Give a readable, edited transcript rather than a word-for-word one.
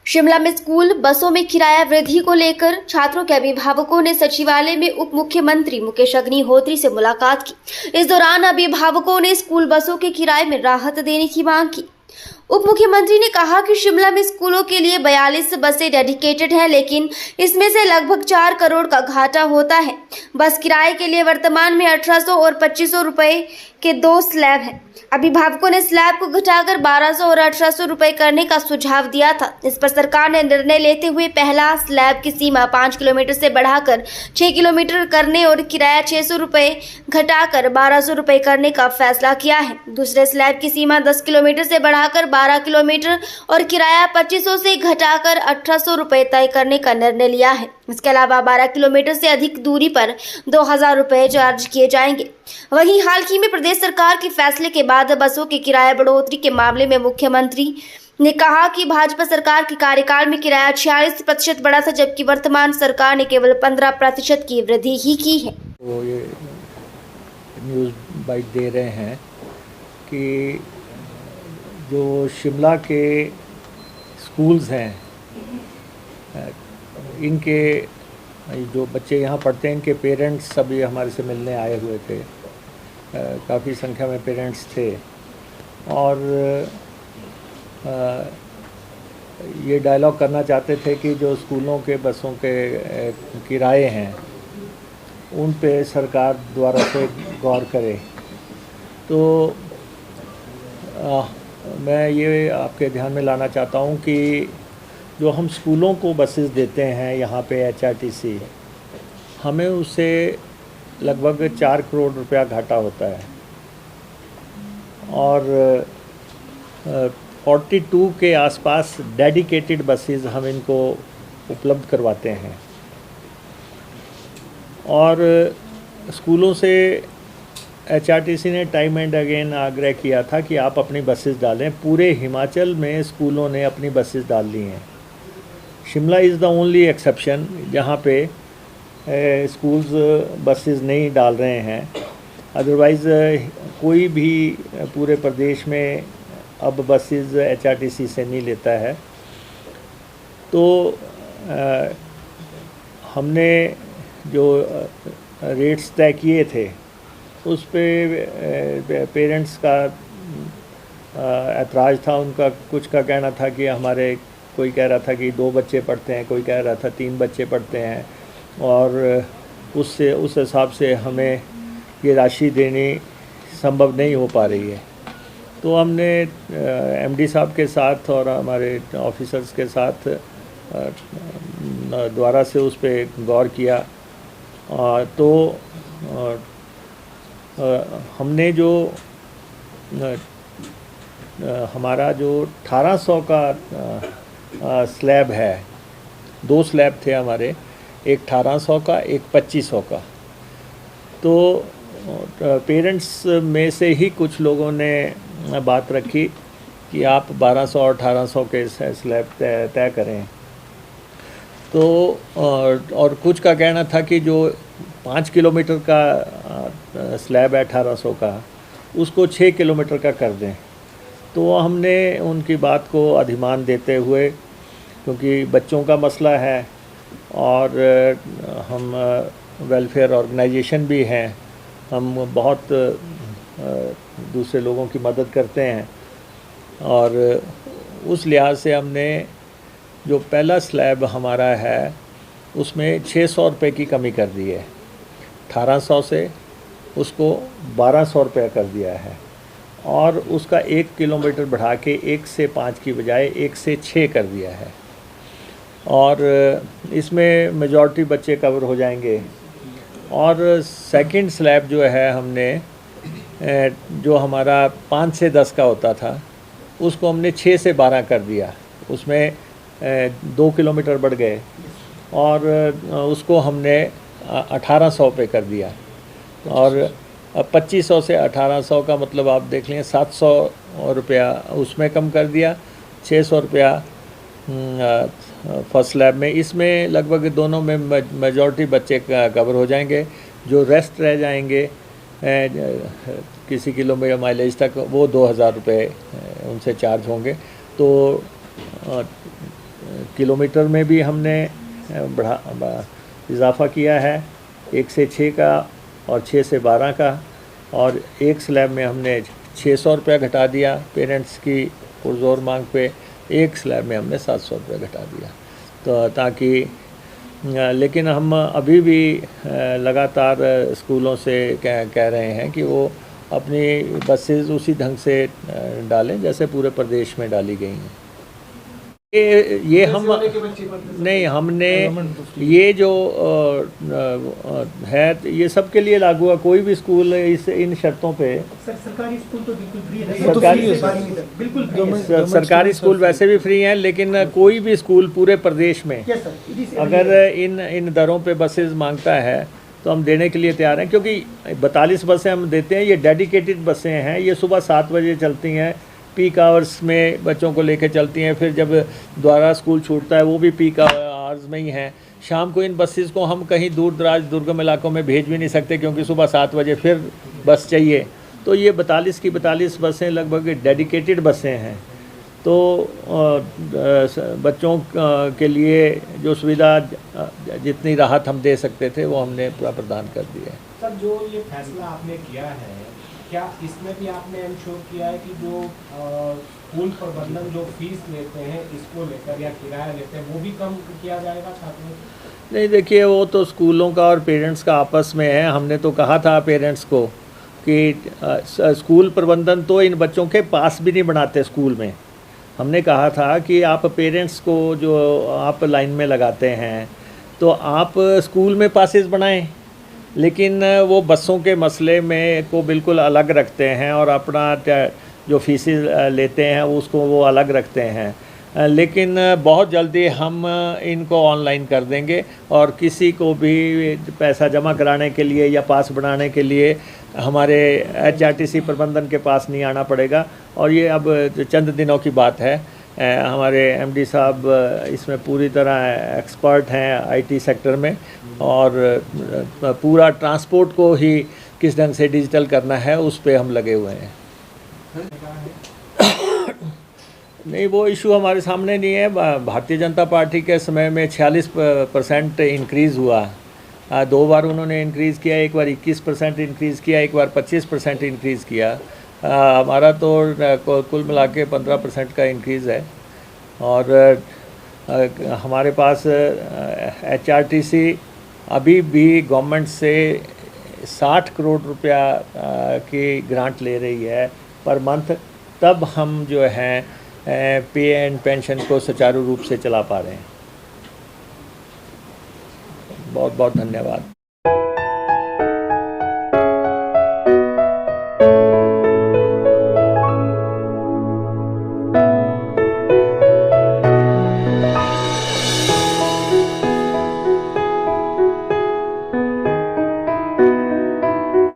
शिमला में स्कूल बसों में किराया वृद्धि को लेकर छात्रों के अभिभावकों ने सचिवालय में उप मुख्यमंत्री मुकेश अग्निहोत्री से मुलाकात की। इस दौरान अभिभावकों ने स्कूल बसों के किराए में राहत देने की मांग की। उप मुख्यमंत्री ने कहा कि शिमला में स्कूलों के लिए 42 बसें डेडिकेटेड हैं, लेकिन इसमें से लगभग 4 करोड़ का घाटा होता है। बस किराए के लिए वर्तमान में 1800 और 2500 रुपए के 2 स्लैब हैं। अभिभावकों ने स्लैब को घटाकर 1200 और 1800 रुपए करने का सुझाव दिया था। इस पर सरकार ने निर्णय लेते हुए पहला स्लैब की सीमा 5 किलोमीटर से बढ़ाकर 6 किलोमीटर करने और किराया 600 रुपए घटाकर 1200 रुपए करने का फैसला किया है। दूसरे स्लैब की सीमा 10 किलोमीटर से बढ़ाकर 12 किलोमीटर और किराया 2500 से घटाकर 1800 रुपए तय करने का निर्णय लिया है। इसके अलावा 12 किलोमीटर से अधिक दूरी पर 2000 रुपए चार्ज किए जाएंगे। वहीं हाल ही में प्रदेश सरकार के फैसले के बाद बसों के किराया बढ़ोतरी के मामले में मुख्यमंत्री ने कहा कि भाजपा सरकार के कार्यकाल में किराया 46% बढ़ा था, जबकि वर्तमान सरकार ने केवल 15% की वृद्धि ही की है। वो ये न्यूज़ बाइट दे रहे हैं कि जो शिमला के स्कूल्स हैं, इनके जो बच्चे यहाँ पढ़ते हैं, इनके पेरेंट्स सभी हमारे से मिलने आए हुए थे। काफ़ी संख्या में पेरेंट्स थे और ये डायलॉग करना चाहते थे कि जो स्कूलों के बसों के किराए हैं उन पे सरकार द्वारा से गौर करे। तो मैं ये आपके ध्यान में लाना चाहता हूँ कि जो हम स्कूलों को बसेस देते हैं यहाँ पे HRTC, हमें उससे लगभग 4 करोड़ रुपया घाटा होता है और 42 के आसपास डेडिकेटेड बसेस हम इनको उपलब्ध करवाते हैं। और स्कूलों से HRTC ने टाइम एंड अगेन आग्रह किया था कि आप अपनी बसेस डालें। पूरे हिमाचल में स्कूलों ने अपनी बसेस डाल ली हैं। Shimla is the only exception जहाँ पे स्कूल्स बसेस नहीं डाल रहे हैं। अदरवाइज़ कोई भी पूरे प्रदेश में अब बसेस HRTC से नहीं लेता है। तो हमने जो रेट्स तय किए थे उस पे पेरेंट्स का ऐतराज़ था। उनका कुछ का कहना था कि हमारे, कोई कह रहा था कि 2 बच्चे पढ़ते हैं, कोई कह रहा था 3 बच्चे पढ़ते हैं और उससे उस हिसाब से हमें ये राशि देनी संभव नहीं हो पा रही है। तो हमने MD साहब के साथ और हमारे ऑफिसर्स के साथ द्वारा से उस पर गौर किया। तो हमने जो हमारा जो 1800 का स्लैब है, 2 स्लैब थे हमारे, एक 1800 का, एक 2500 का। तो पेरेंट्स में से ही कुछ लोगों ने बात रखी कि आप 1200 और 1800 के स्लैब तय करें। तो और कुछ का कहना था कि जो 5 किलोमीटर का स्लैब है 1800 का, उसको 6 किलोमीटर का कर दें। तो हमने उनकी बात को अधिमान देते हुए, क्योंकि बच्चों का मसला है और हम वेलफेयर ऑर्गेनाइजेशन भी हैं, हम बहुत दूसरे लोगों की मदद करते हैं, और उस लिहाज से हमने जो पहला स्लैब हमारा है उसमें 600 रुपये की कमी कर दी है। 1800 से उसको 1200 रुपये कर दिया है और उसका 1 किलोमीटर बढ़ा के 1 से 5 की बजाय 1 से 6 कर दिया है। और इसमें मेजॉरिटी बच्चे कवर हो जाएंगे। और सेकंड स्लैब जो है हमने, जो हमारा 5 से 10 का होता था, उसको हमने 6 से 12 कर दिया। उसमें 2 किलोमीटर बढ़ गए और उसको हमने 1800 पे कर दिया। और 2500 से 1800 का मतलब आप देख लें 700 रुपया उसमें कम कर दिया, 600 रुपया फर्स्ट स्लैब में। इसमें लगभग दोनों में मेजॉरिटी बच्चे कवर हो जाएंगे। जो रेस्ट रह जाएंगे किसी किलोमीटर माइलेज तक, वो 2000 रुपये उनसे चार्ज होंगे। तो किलोमीटर में भी हमने इजाफ़ा किया है, 1 से 6 का और 6 से 12 का, और एक स्लैब में हमने 600 रुपया घटा दिया पेरेंट्स की पुरजोर मांग पे, एक स्लैब में हमने 700 रुपया घटा दिया। तो ताकि लेकिन हम अभी भी लगातार स्कूलों से कह रहे हैं कि वो अपनी बसेस उसी ढंग से डालें जैसे पूरे प्रदेश में डाली गई हैं। ये हम नहीं, हमने ये जो है ये सब के लिए लागू है। कोई भी स्कूल इन शर्तों पे, सरकारी स्कूल तो बिल्कुल फ्री है, सरकारी स्कूल वैसे भी फ्री हैं, लेकिन कोई भी स्कूल पूरे प्रदेश में अगर इन दरों पे बसेस मांगता है तो हम देने के लिए तैयार हैं, क्योंकि 42 बसें हम देते हैं। ये डेडिकेटेड बसें हैं, ये सुबह 7 बजे चलती हैं, पीक आवर्स में बच्चों को लेकर चलती हैं। फिर जब दोबारा स्कूल छूटता है वो भी पीक आवर्स में ही हैं। शाम को इन बसेस को हम कहीं दूर दराज दुर्गम इलाकों में भेज भी नहीं सकते, क्योंकि सुबह 7 बजे फिर बस चाहिए। तो ये 42 की 42 बसें लगभग डेडिकेटेड बसें हैं। तो बच्चों के लिए जो सुविधा जितनी राहत हम दे सकते थे वो हमने पूरा प्रदान कर दिया है। सर, जो ये फैसला आपने किया है, क्या इसमें भी आपने इंश्योर किया है कि जो स्कूल प्रबंधन जो फीस लेते हैं इसको लेकर या किराया लेते हैं वो भी कम किया जाएगा छात्रों? नहीं, देखिए, वो तो स्कूलों का और पेरेंट्स का आपस में है। हमने तो कहा था पेरेंट्स को कि स्कूल प्रबंधन तो इन बच्चों के पास भी नहीं बनाते स्कूल में। हमने कहा था कि आप पेरेंट्स को जो आप लाइन में लगाते हैं तो आप स्कूल में पासेस बनाएं, लेकिन वो बसों के मसले में को बिल्कुल अलग रखते हैं और अपना जो फीसेस लेते हैं उसको वो अलग रखते हैं। लेकिन बहुत जल्दी हम इनको ऑनलाइन कर देंगे और किसी को भी पैसा जमा कराने के लिए या पास बनाने के लिए हमारे HRTC प्रबंधन के पास नहीं आना पड़ेगा। और ये अब चंद दिनों की बात है। हमारे MD साहब इसमें पूरी तरह एक्सपर्ट हैं IT सेक्टर में, और पूरा ट्रांसपोर्ट को ही किस ढंग से डिजिटल करना है उस पे हम लगे हुए हैं। नहीं, वो इशू हमारे सामने नहीं है। भारतीय जनता पार्टी के समय में 46% इंक्रीज़ हुआ। 2 बार उन्होंने इंक्रीज़ किया, एक बार 21% इंक्रीज़ किया, एक बार 25% इंक्रीज़ किया। हमारा तो कुल मिला के 15% का इंक्रीज़ है। और हमारे पास HRTC अभी भी गवर्नमेंट से 60 करोड़ रुपया की ग्रांट ले रही है पर मंथ, तब हम जो हैं पे एंड पेंशन को सुचारू रूप से चला पा रहे हैं। बहुत बहुत धन्यवाद।